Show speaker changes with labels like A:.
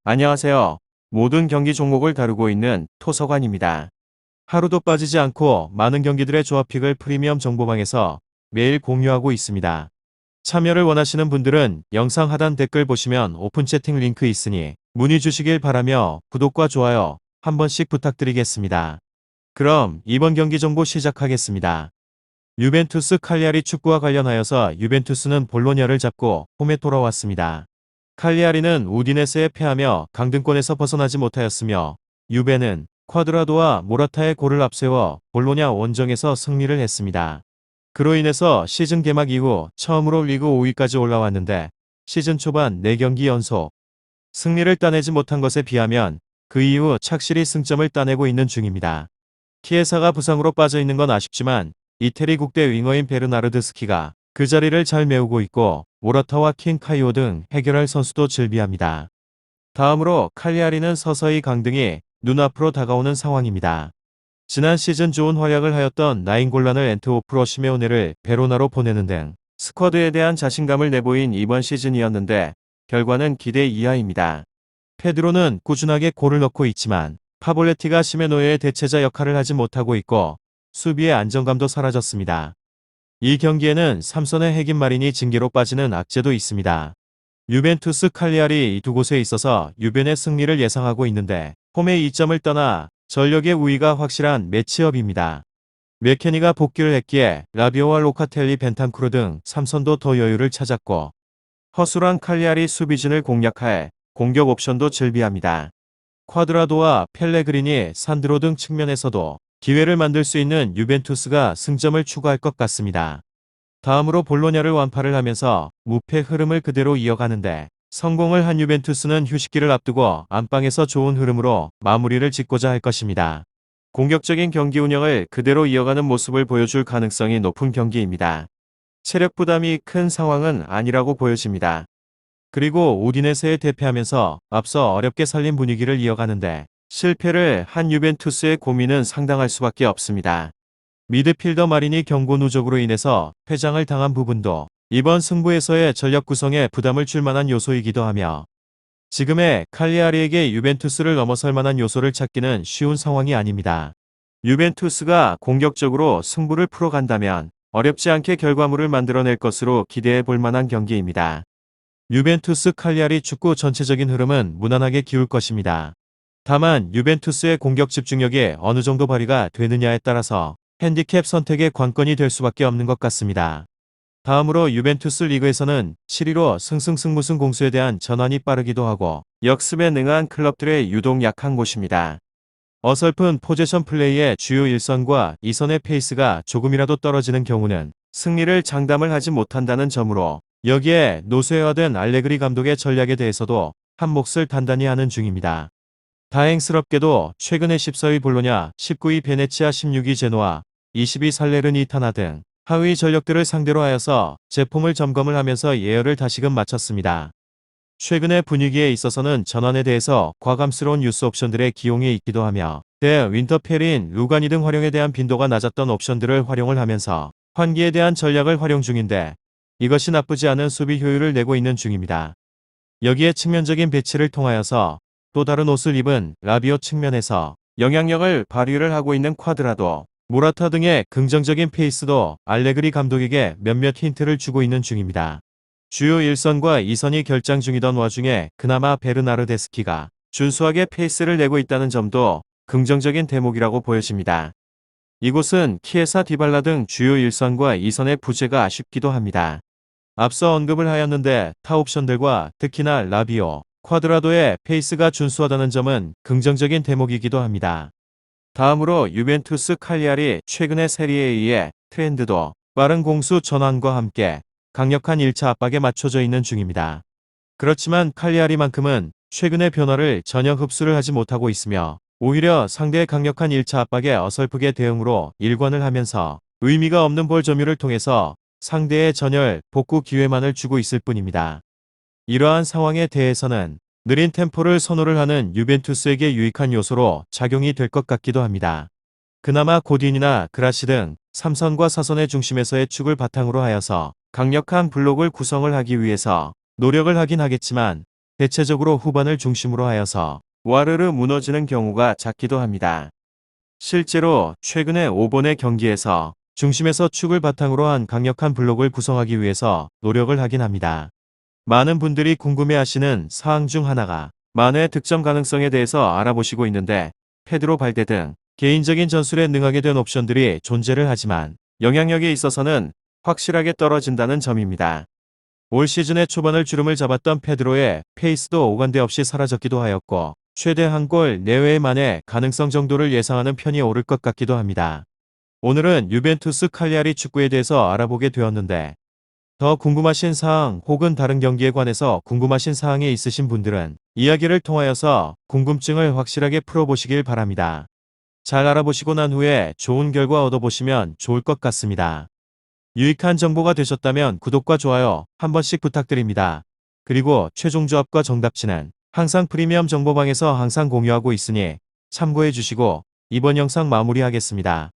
A: 안녕하세요. 모든 경기 종목을 다루고 있는 토서관입니다. 하루도 빠지지 않고 많은 경기들의 조합픽을 프리미엄 정보방에서 매일 공유하고 있습니다. 참여를 원하시는 분들은 영상 하단 댓글 보시면 오픈 채팅 링크 있으니 문의 주시길 바라며 구독과 좋아요 한 번씩 부탁드리겠습니다. 그럼 이번 경기 정보 시작하겠습니다. 유벤투스 칼리아리 축구와 관련하여서 유벤투스는 볼로냐를 잡고 홈에 돌아왔습니다. 칼리아리는 우디네스에 패하며 강등권에서 벗어나지 못하였으며 유벤은 쿼드라도와 모라타의 골을 앞세워 볼로냐 원정에서 승리를 했습니다. 그로 인해서 시즌 개막 이후 처음으로 리그 5위까지 올라왔는데 시즌 초반 4경기 연속 승리를 따내지 못한 것에 비하면 그 이후 착실히 승점을 따내고 있는 중입니다. 키에사가 부상으로 빠져 있는 건 아쉽지만 이태리 국대 윙어인 베르나르드스키가 그 자리를 잘 메우고 있고 모라타와 킹카이오 등 해결할 선수도 즐비합니다. 다음으로 칼리아리는 서서히 강등이 눈앞으로 다가오는 상황입니다. 지난 시즌 좋은 활약을 하였던 나인골란을 엔트호프로 시메오네를 베로나로 보내는 등 스쿼드에 대한 자신감을 내보인 이번 시즌이었는데 결과는 기대 이하입니다. 페드로는 꾸준하게 골을 넣고 있지만 파볼레티가 시메노의 대체자 역할을 하지 못하고 있고 수비의 안정감도 사라졌습니다. 이 경기에는 삼선의 핵인 마린이 징계로 빠지는 악재도 있습니다. 유벤투스 칼리아리 이 두 곳에 있어서 유벤의 승리를 예상하고 있는데 홈의 2점을 떠나 전력의 우위가 확실한 매치업입니다. 메케니가 복귀를 했기에 라비오와 로카텔리 벤탄쿠르 등 삼선도 더 여유를 찾았고 허술한 칼리아리 수비진을 공략할 공격 옵션도 즐비합니다. 쿼드라도와 펠레그리니, 산드로 등 측면에서도 기회를 만들 수 있는 유벤투스가 승점을 추구할 것 같습니다. 다음으로 볼로냐를 완파를 하면서 무패 흐름을 그대로 이어가는데 성공을 한 유벤투스는 휴식기를 앞두고 안방에서 좋은 흐름으로 마무리를 짓고자 할 것입니다. 공격적인 경기 운영을 그대로 이어가는 모습을 보여줄 가능성이 높은 경기입니다. 체력 부담이 큰 상황은 아니라고 보여집니다. 그리고 우디네세에 대패하면서 앞서 어렵게 살린 분위기를 이어가는데 실패를 한 유벤투스의 고민은 상당할 수밖에 없습니다. 미드필더 마린이 경고 누적으로 인해서 퇴장을 당한 부분도 이번 승부에서의 전력 구성에 부담을 줄 만한 요소이기도 하며 지금의 칼리아리에게 유벤투스를 넘어설 만한 요소를 찾기는 쉬운 상황이 아닙니다. 유벤투스가 공격적으로 승부를 풀어간다면 어렵지 않게 결과물을 만들어낼 것으로 기대해 볼 만한 경기입니다. 유벤투스 칼리아리 축구 전체적인 흐름은 무난하게 기울 것입니다. 다만 유벤투스의 공격 집중력이 어느 정도 발휘가 되느냐에 따라서 핸디캡 선택의 관건이 될 수밖에 없는 것 같습니다. 다음으로 유벤투스 리그에서는 7위로 승승승무승 공수에 대한 전환이 빠르기도 하고 역습에 능한 클럽들의 유독 약한 곳입니다. 어설픈 포지션 플레이의 주요 1선과 2선의 페이스가 조금이라도 떨어지는 경우는 승리를 장담을 하지 못한다는 점으로 여기에 노쇠화된 알레그리 감독의 전략에 대해서도 한 몫을 단단히 하는 중입니다. 다행스럽게도 최근에 14위 볼로냐, 19위 베네치아, 16위 제노아, 20위 살레르니타나 등 하위 전력들을 상대로 하여서 제품을 점검을 하면서 예열을 다시금 마쳤습니다. 최근의 분위기에 있어서는 전환에 대해서 과감스러운 유스 옵션들의 기용이 있기도 하며 대 윈터펠인 루가니 등 활용에 대한 빈도가 낮았던 옵션들을 활용을 하면서 환기에 대한 전략을 활용 중인데 이것이 나쁘지 않은 수비 효율을 내고 있는 중입니다. 여기에 측면적인 배치를 통하여서 또 다른 옷을 입은 라비오 측면에서 영향력을 발휘를 하고 있는 쿼드라도, 모라타 등의 긍정적인 페이스도 알레그리 감독에게 몇몇 힌트를 주고 있는 중입니다. 주요 1선과 2선이 결장 중이던 와중에 그나마 베르나르데스키가 준수하게 페이스를 내고 있다는 점도 긍정적인 대목이라고 보여집니다. 이곳은 키에사 디발라 등 주요 1선과 2선의 부재가 아쉽기도 합니다. 앞서 언급을 하였는데 타 옵션들과 특히나 라비오, 쿼드라도의 페이스가 준수하다는 점은 긍정적인 대목이기도 합니다. 다음으로 유벤투스 칼리아리 최근의 세리에A의 트렌드도 빠른 공수 전환과 함께 강력한 1차 압박에 맞춰져 있는 중입니다. 그렇지만 칼리아리만큼은 최근의 변화를 전혀 흡수를 하지 못하고 있으며 오히려 상대의 강력한 1차 압박에 어설프게 대응으로 일관을 하면서 의미가 없는 볼 점유를 통해서 상대의 전열, 복구 기회만을 주고 있을 뿐입니다. 이러한 상황에 대해서는 느린 템포를 선호를 하는 유벤투스에게 유익한 요소로 작용이 될 것 같기도 합니다. 그나마 고딘이나 그라시 등 3선과 4선의 중심에서의 축을 바탕으로 하여서 강력한 블록을 구성을 하기 위해서 노력을 하긴 하겠지만 대체적으로 후반을 중심으로 하여서 와르르 무너지는 경우가 작기도 합니다. 실제로 최근에 5번의 경기에서 중심에서 축을 바탕으로 한 강력한 블록을 구성하기 위해서 노력을 하긴 합니다. 많은 분들이 궁금해하시는 사항 중 하나가 만의 득점 가능성에 대해서 알아보시고 있는데 페드로 발데 등 개인적인 전술에 능하게 된 옵션들이 존재를 하지만 영향력에 있어서는 확실하게 떨어진다는 점입니다. 올 시즌의 초반을 주름을 잡았던 페드로의 페이스도 오간데 없이 사라졌기도 하였고 최대 한 골 내외만의 가능성 정도를 예상하는 편이 옳을 것 같기도 합니다. 오늘은 유벤투스 칼리아리 축구에 대해서 알아보게 되었는데 더 궁금하신 사항 혹은 다른 경기에 관해서 궁금하신 사항이 있으신 분들은 이야기를 통하여서 궁금증을 확실하게 풀어보시길 바랍니다. 잘 알아보시고 난 후에 좋은 결과 얻어보시면 좋을 것 같습니다. 유익한 정보가 되셨다면 구독과 좋아요 한 번씩 부탁드립니다. 그리고 최종 조합과 정답치는 항상 프리미엄 정보방에서 항상 공유하고 있으니 참고해 주시고 이번 영상 마무리하겠습니다.